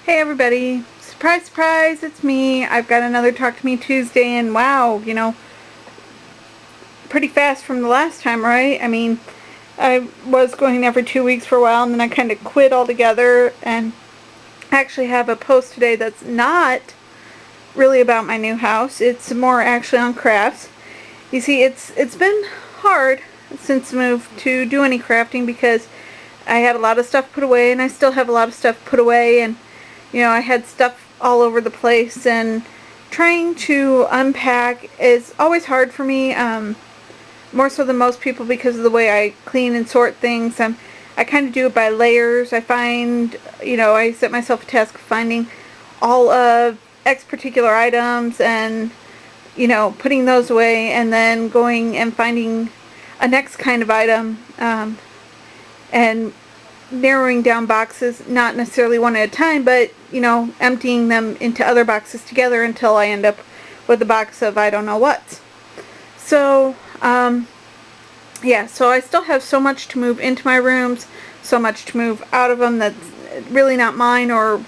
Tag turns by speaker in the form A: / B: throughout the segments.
A: Hey everybody, surprise surprise, it's me. I've got another Talk to Me Tuesday, and wow, pretty fast from the last time, right? I mean, I was going every 2 weeks for a while, and then I kind of quit altogether, and I actually have a post today that's not really about my new house. It's more actually on crafts. You see, it's been hard since the move to do any crafting because I had a lot of stuff put away, and I still have a lot of stuff put away, and I had stuff all over the place, and trying to unpack is always hard for me, more so than most people because of the way I clean and sort things. I kind of do it by layers. I find, I set myself a task of finding all of X particular items and, putting those away, and then going and finding a next kind of item, and narrowing down boxes, not necessarily one at a time, but, emptying them into other boxes together until I end up with a box of I don't know what. So, yeah, so I still have so much to move into my rooms, so much to move out of them that's really not mine or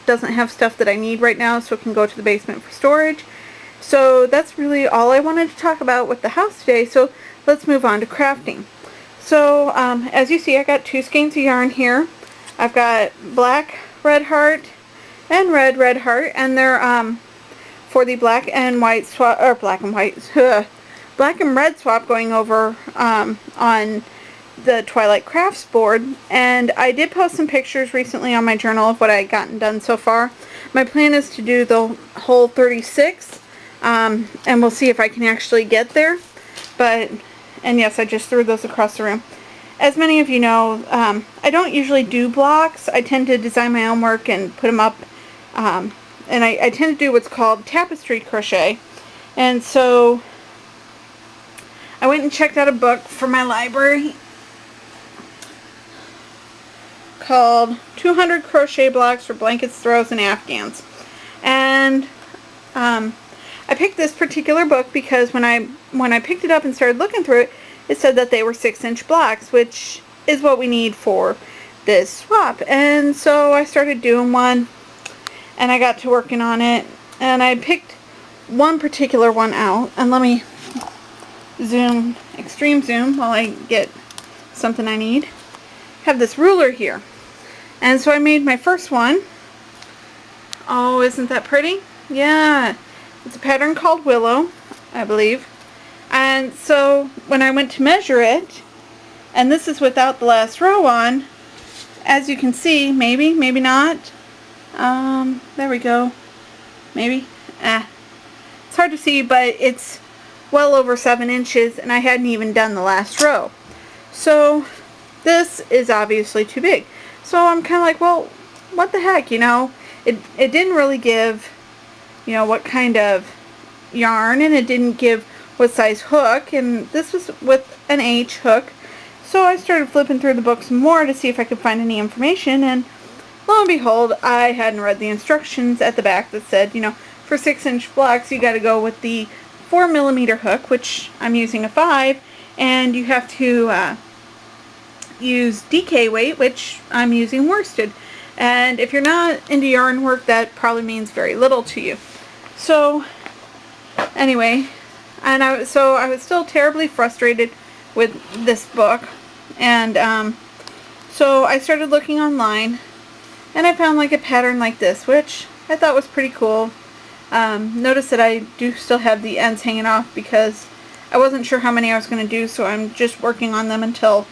A: doesn't have stuff that I need right now, so it can go to the basement for storage. So that's really all I wanted to talk about with the house today, so let's move on to crafting. So, as you see, I got two skeins of yarn here. I've got black red heart and red heart, and they're for the black and white swap, or black and white, black and red swap going over on the Twilight Crafts board. And I did post some pictures recently on my journal of what I had gotten done so far. My plan is to do the whole 36, and we'll see if I can actually get there. And yes, I just threw those across the room. As many of you know, I don't usually do blocks. I tend to design my own work and put them up. And I tend to do what's called tapestry crochet. And so I went and checked out a book from my library called 200 Crochet Blocks for Blankets, Throws, and Afghans. And I picked this particular book because when I picked it up and started looking through it, it said that they were 6-inch blocks, which is what we need for this swap. And so I started doing one, and I got to working on it, and I picked one particular one out. And let me extreme zoom while I get something I need. I have this ruler here. And so I made my first one. Oh, isn't that pretty? Yeah. It's a pattern called Willow, I believe. And so when I went to measure it, and this is without the last row on, as you can see, maybe not. There we go. Maybe. It's hard to see, but it's well over 7 inches, and I hadn't even done the last row. So this is obviously too big. So I'm kind of like, well, what the heck, It didn't really give, what kind of yarn, and it didn't give what size hook, and this was with an H hook. So I started flipping through the book some more to see if I could find any information, and lo and behold, I hadn't read the instructions at the back that said, for 6-inch blocks you got to go with the 4mm hook, which I'm using a 5, and you have to use DK weight, which I'm using worsted. And if you're not into yarn work, that probably means very little to you. So anyway, and I was still terribly frustrated with this book, and so I started looking online, and I found like a pattern like this, which I thought was pretty cool. Notice that I do still have the ends hanging off because I wasn't sure how many I was going to do, so I'm just working on them until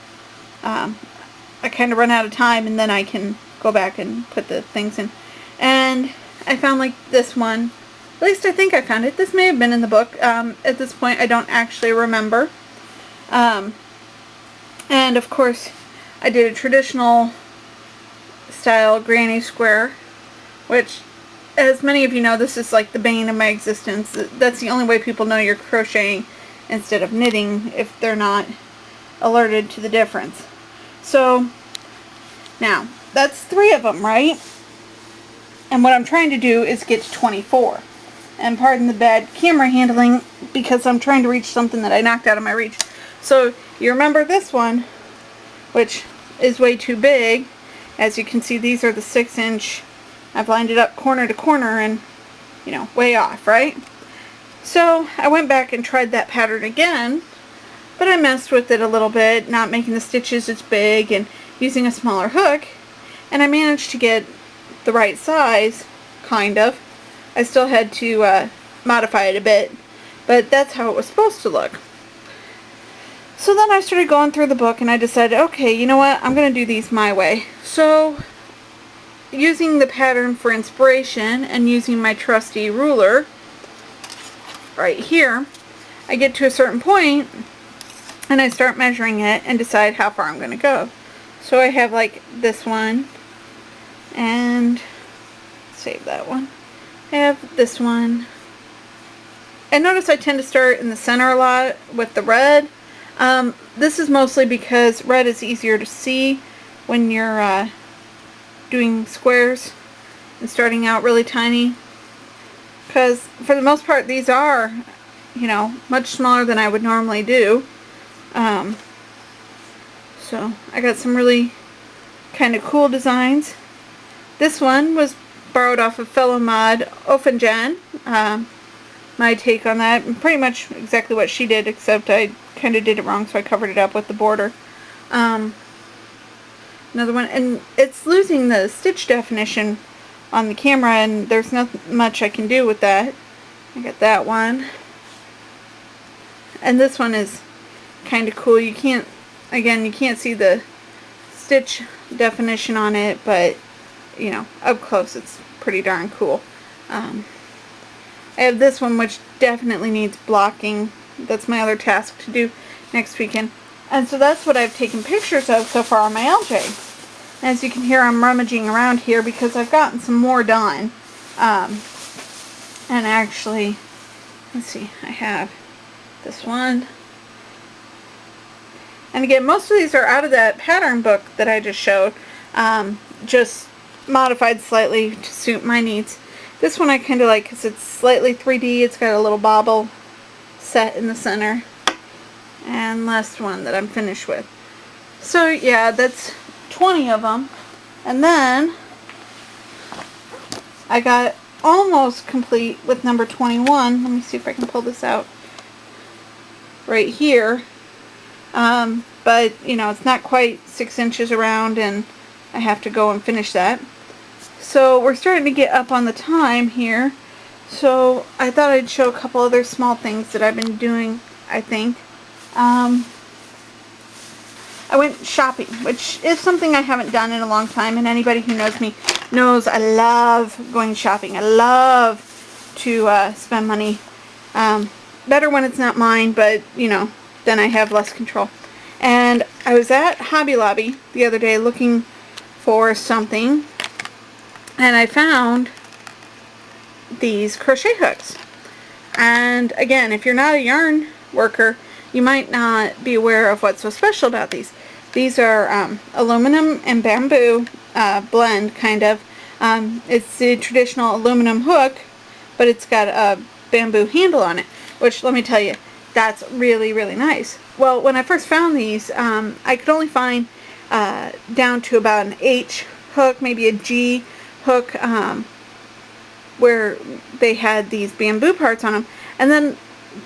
A: I kind of run out of time, and then I can go back and put the things in. And I found like this one. At least I think I found it. This may have been in the book. At this point, I don't actually remember. And of course, I did a traditional style granny square, which, as many of you know, this is like the bane of my existence. That's the only way people know you're crocheting instead of knitting, if they're not alerted to the difference. So, now, that's 3 of them, right? And what I'm trying to do is get to 24. And pardon the bad camera handling, because I'm trying to reach something that I knocked out of my reach. So, you remember this one, which is way too big. As you can see, these are the 6-inch I've lined it up corner to corner and, you know, way off, right? So I went back and tried that pattern again, but I messed with it a little bit, not making the stitches as big and using a smaller hook, and I managed to get the right size, kind of. I still had to modify it a bit, but that's how it was supposed to look. So then I started going through the book and I decided, okay, you know what, I'm going to do these my way. So using the pattern for inspiration and using my trusty ruler right here, I get to a certain point and I start measuring it and decide how far I'm going to go. So I have like this one, and save that one. I have this one. And notice I tend to start in the center a lot with the red. This is mostly because red is easier to see when you're doing squares and starting out really tiny. Because for the most part these are, you know, much smaller than I would normally do. So I got some really kind of cool designs. This one was borrowed off of fellow mod Ofenjan. My take on that, and pretty much exactly what she did, except I kind of did it wrong, so I covered it up with the border. Another one, and it's losing the stitch definition on the camera, and there's not much I can do with that. I got that one. And this one is kind of cool. You can't, again, you can't see the stitch definition on it, but, you know, up close it's pretty darn cool. I have this one, which definitely needs blocking. That's my other task to do next weekend. And so that's what I've taken pictures of so far on my LJ. As you can hear, I'm rummaging around here because I've gotten some more done. And actually, let's see, I have this one. And again, most of these are out of that pattern book that I just showed, just modified slightly to suit my needs. This one I kind of like because it's slightly 3D. It's got a little bobble set in the center. And last one that I'm finished with. So yeah, that's 20 of them. And then I got almost complete with number 21. Let me see if I can pull this out right here. But you know, it's not quite 6 inches around, and I have to go and finish that. So we're starting to get up on the time here. So I thought I'd show a couple other small things that I've been doing, I think. I went shopping, which is something I haven't done in a long time, and anybody who knows me knows I love going shopping. I love to spend money. Better when it's not mine, but, you know, then I have less control. And I was at Hobby Lobby the other day looking for something, and I found these crochet hooks. And again, if you're not a yarn worker, you might not be aware of what's so special about these. These are aluminum and bamboo blend, kind of. It's the traditional aluminum hook, but it's got a bamboo handle on it, which, let me tell you, that's really, really nice. Well, when I first found these, I could only find down to about an H hook, maybe a G hook, where they had these bamboo parts on them, and then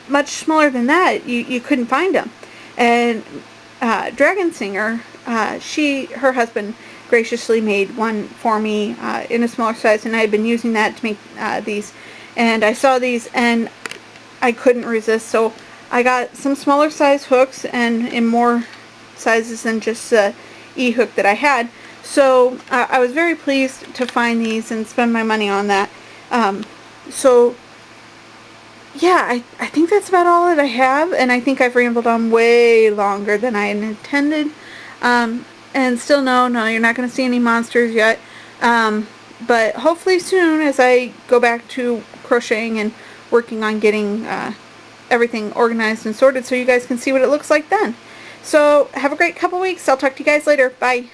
A: much smaller than that, you couldn't find them. And Dragon Singer, her husband graciously made one for me in a smaller size, and I had been using that to make these. And I saw these and I couldn't resist, so I got some smaller size hooks, and in more sizes than just the E-hook that I had. So I was very pleased to find these and spend my money on that. So yeah, I think that's about all that I have, and I think I've rambled on way longer than I had intended. And still no, you're not going to see any monsters yet. But hopefully soon, as I go back to crocheting and working on getting everything organized and sorted, so you guys can see what it looks like then. So have a great couple weeks. I'll talk to you guys later. Bye.